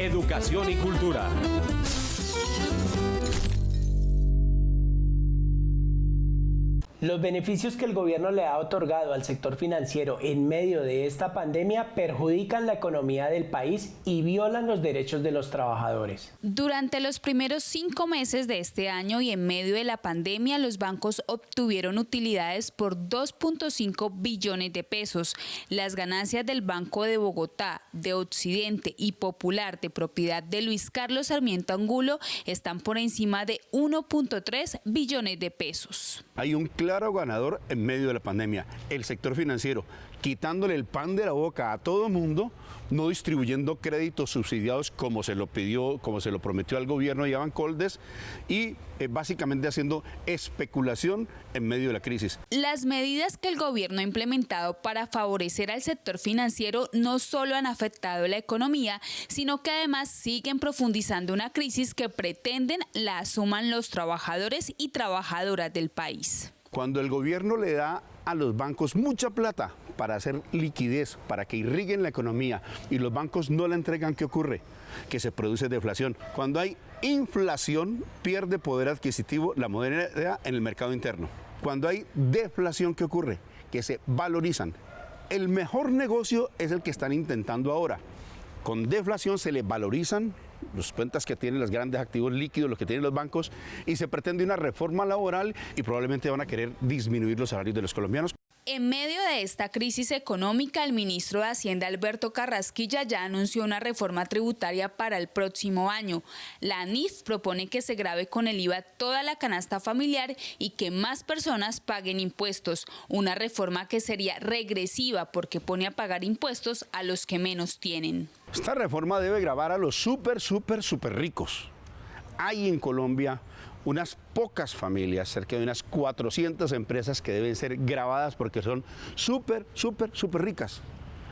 educación y cultura. Los beneficios que el gobierno le ha otorgado al sector financiero en medio de esta pandemia perjudican la economía del país y violan los derechos de los trabajadores. Durante los primeros 5 meses de este año y en medio de la pandemia, los bancos obtuvieron utilidades por 2.5 billones de pesos. Las ganancias del Banco de Bogotá, de Occidente y Popular, de propiedad de Luis Carlos Sarmiento Angulo, están por encima de 1.3 billones de pesos. Hay un claro ganador en medio de la pandemia, el sector financiero, quitándole el pan de la boca a todo el mundo, no distribuyendo créditos subsidiados como se lo pidió, como se lo prometió al gobierno y a Bancoldes, y básicamente haciendo especulación en medio de la crisis. Las medidas que el gobierno ha implementado para favorecer al sector financiero no solo han afectado la economía, sino que además siguen profundizando una crisis que pretenden la asuman los trabajadores y trabajadoras del país. Cuando el gobierno le da a los bancos mucha plata para hacer liquidez, para que irriguen la economía, y los bancos no la entregan, ¿qué ocurre? Que se produce deflación. Cuando hay inflación, pierde poder adquisitivo la moneda en el mercado interno. Cuando hay deflación, ¿qué ocurre? Que se valorizan. El mejor negocio es el que están intentando ahora. Con deflación se le valorizan las cuentas que tienen los grandes activos líquidos, los que tienen los bancos, y se pretende una reforma laboral y probablemente van a querer disminuir los salarios de los colombianos. En medio de esta crisis económica, el ministro de Hacienda, Alberto Carrasquilla, ya anunció una reforma tributaria para el próximo año. La ANIF propone que se grave con el IVA toda la canasta familiar y que más personas paguen impuestos. Una reforma que sería regresiva porque pone a pagar impuestos a los que menos tienen. Esta reforma debe gravar a los súper ricos. Hay en Colombia unas pocas familias, cerca de unas 400 empresas que deben ser gravadas porque son súper ricas.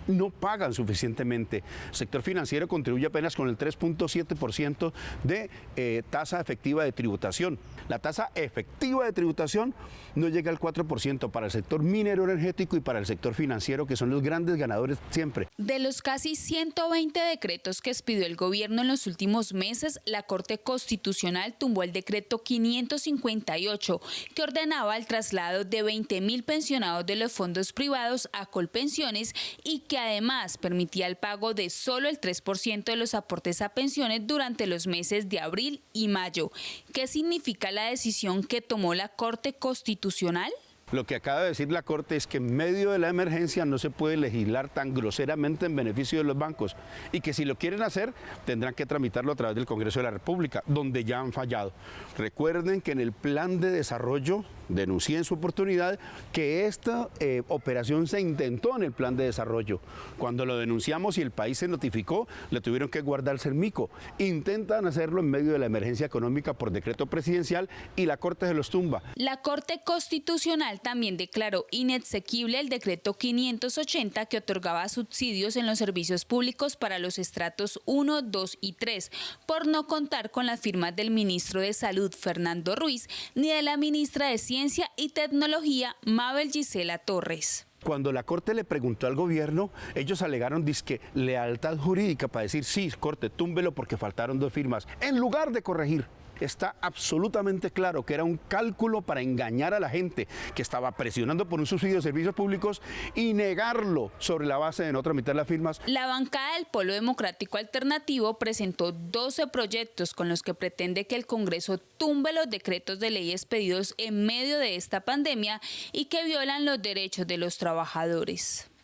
No pagan suficientemente. El sector financiero contribuye apenas con el 3.7% de tasa efectiva de tributación. La tasa efectiva de tributación no llega al 4% para el sector minero energético y para el sector financiero, que son los grandes ganadores siempre. De los casi 120 decretos que expidió el gobierno en los últimos meses, la Corte Constitucional tumbó el decreto 558, que ordenaba el traslado de 20.000 pensionados de los fondos privados a Colpensiones y que además permitía el pago de solo el 3% de los aportes a pensiones durante los meses de abril y mayo. ¿Qué significa la decisión que tomó la Corte Constitucional? Lo que acaba de decir la Corte es que en medio de la emergencia no se puede legislar tan groseramente en beneficio de los bancos y que si lo quieren hacer tendrán que tramitarlo a través del Congreso de la República, donde ya han fallado. Recuerden que en el plan de desarrollo, denuncié en su oportunidad, que esta operación se intentó en el plan de desarrollo. Cuando lo denunciamos y el país se notificó, le tuvieron que guardarse el mico. Intentan hacerlo en medio de la emergencia económica por decreto presidencial y la Corte se los tumba. La Corte Constitucional también declaró inexequible el decreto 580 que otorgaba subsidios en los servicios públicos para los estratos 1, 2 y 3, por no contar con las firmas del ministro de Salud, Fernando Ruiz, ni de la ministra de Ciencia y Tecnología, Mabel Gisela Torres. Cuando la Corte le preguntó al gobierno, ellos alegaron dizque lealtad jurídica para decir, sí, Corte, túmbelo porque faltaron 2 firmas, en lugar de corregir. Está absolutamente claro que era un cálculo para engañar a la gente que estaba presionando por un subsidio de servicios públicos y negarlo sobre la base de no tramitar las firmas. La bancada del Polo Democrático Alternativo presentó 12 proyectos con los que pretende que el Congreso tumbe los decretos de ley expedidos en medio de esta pandemia y que violan los derechos de los trabajadores.